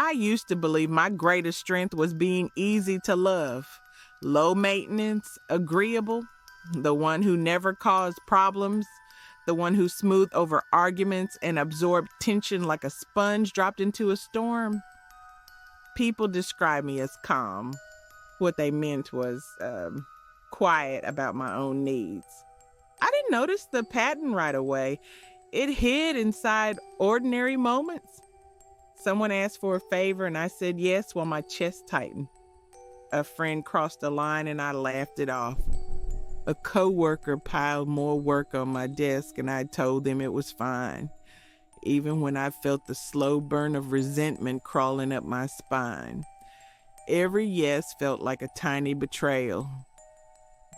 I used to believe my greatest strength was being easy to love, low maintenance, agreeable, the one who never caused problems, the one who smoothed over arguments and absorbed tension like a sponge dropped into a storm. People describe me as calm. What they meant was quiet about my own needs. I didn't notice the pattern right away. It hid inside ordinary moments. Someone asked for a favor and I said yes while my chest tightened. A friend crossed a line and I laughed it off. A coworker piled more work on my desk and I told them it was fine, even when I felt the slow burn of resentment crawling up my spine. Every yes felt like a tiny betrayal,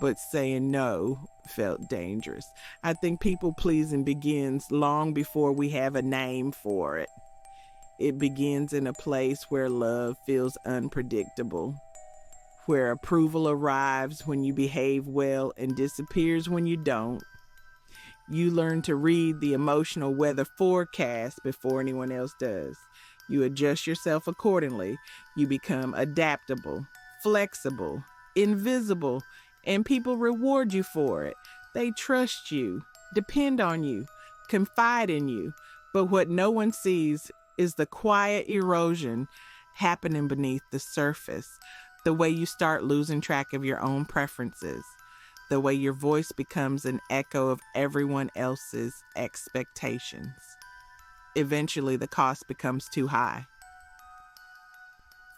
but saying no felt dangerous. I think people pleasing begins long before we have a name for it. It begins in a place where love feels unpredictable, where approval arrives when you behave well and disappears when you don't. You learn to read the emotional weather forecast before anyone else does. You adjust yourself accordingly. You become adaptable, flexible, invisible, and people reward you for it. They trust you, depend on you, confide in you. But what no one sees is the quiet erosion happening beneath the surface. The way you start losing track of your own preferences. The way your voice becomes an echo of everyone else's expectations. Eventually, the cost becomes too high.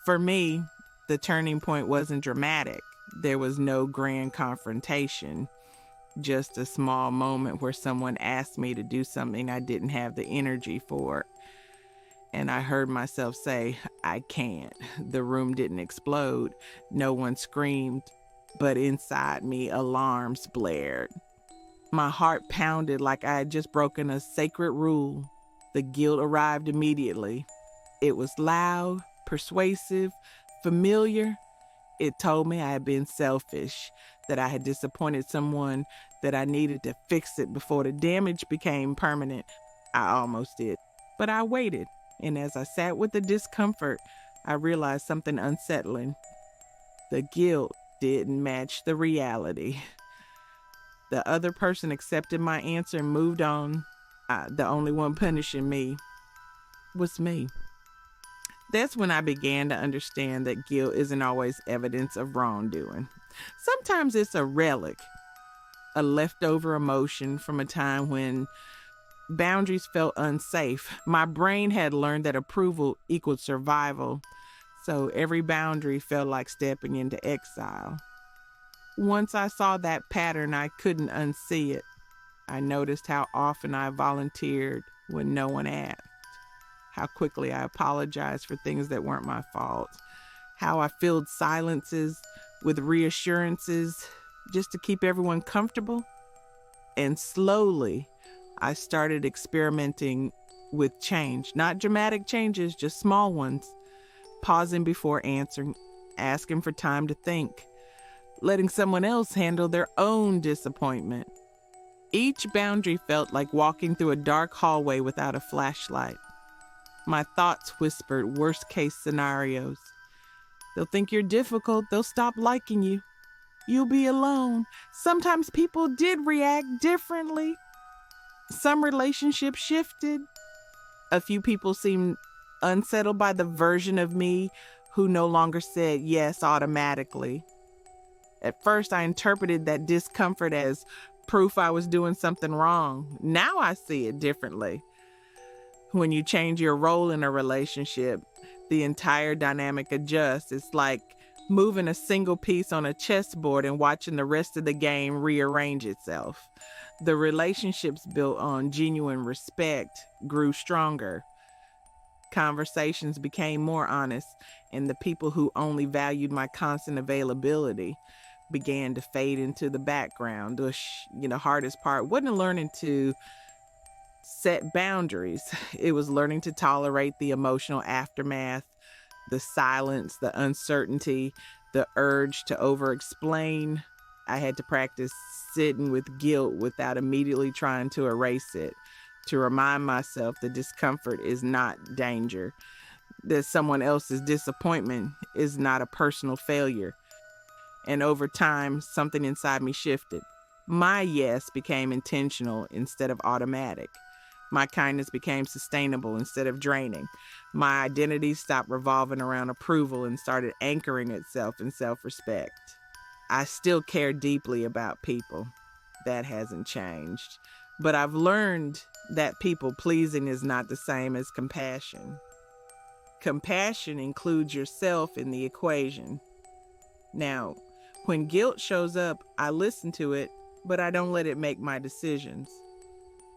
For me, the turning point wasn't dramatic. There was no grand confrontation. Just a small moment where someone asked me to do something I didn't have the energy for. And I heard myself say, I can't. The room didn't explode. No one screamed. But inside me, alarms blared. My heart pounded like I had just broken a sacred rule. The guilt arrived immediately. It was loud, persuasive, familiar. It told me I had been selfish, that I had disappointed someone, that I needed to fix it before the damage became permanent. I almost did. But I waited. And as I sat with the discomfort, I realized something unsettling. The guilt didn't match the reality. The other person accepted my answer and moved on. The only one punishing me was me. That's when I began to understand that guilt isn't always evidence of wrongdoing. Sometimes it's a relic, a leftover emotion from a time when boundaries felt unsafe. My brain had learned that approval equaled survival, so every boundary felt like stepping into exile. Once I saw that pattern, I couldn't unsee it. I noticed how often I volunteered when no one asked, how quickly I apologized for things that weren't my fault, how I filled silences with reassurances just to keep everyone comfortable. And slowly, I started experimenting with change, not dramatic changes, just small ones, pausing before answering, asking for time to think, letting someone else handle their own disappointment. Each boundary felt like walking through a dark hallway without a flashlight. My thoughts whispered worst-case scenarios. They'll think you're difficult. They'll stop liking you. You'll be alone. Sometimes people did react differently. Some relationships shifted. A few people seemed unsettled by the version of me who no longer said yes automatically. At first, I interpreted that discomfort as proof I was doing something wrong. Now I see it differently. When you change your role in a relationship, the entire dynamic adjusts. It's like moving a single piece on a chessboard and watching the rest of the game rearrange itself. The relationships built on genuine respect grew stronger. Conversations became more honest, and the people who only valued my constant availability began to fade into the background. The hardest part wasn't learning to set boundaries. It was learning to tolerate the emotional aftermath, the silence, the uncertainty, the urge to over-explain. I had to practice sitting with guilt without immediately trying to erase it, to remind myself the discomfort is not danger. that someone else's disappointment is not a personal failure. And over time, something inside me shifted. My yes became intentional instead of automatic. My kindness became sustainable instead of draining. My identity stopped revolving around approval and started anchoring itself in self respect. I still care deeply about people. That hasn't changed. But I've learned that people pleasing is not the same as compassion. Compassion includes yourself in the equation. Now, when guilt shows up, I listen to it, but I don't let it make my decisions.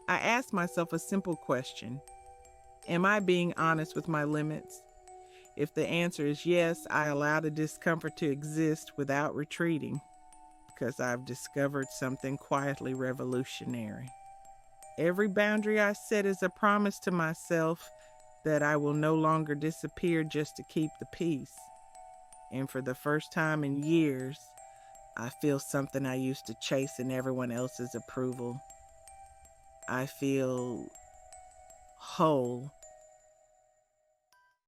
I ask myself a simple question: am I being honest with my limits? If the answer is yes, I allow the discomfort to exist without retreating, because I've discovered something quietly revolutionary. Every boundary I set is a promise to myself that I will no longer disappear just to keep the peace. And for the first time in years, I feel something I used to chase in everyone else's approval. I feel whole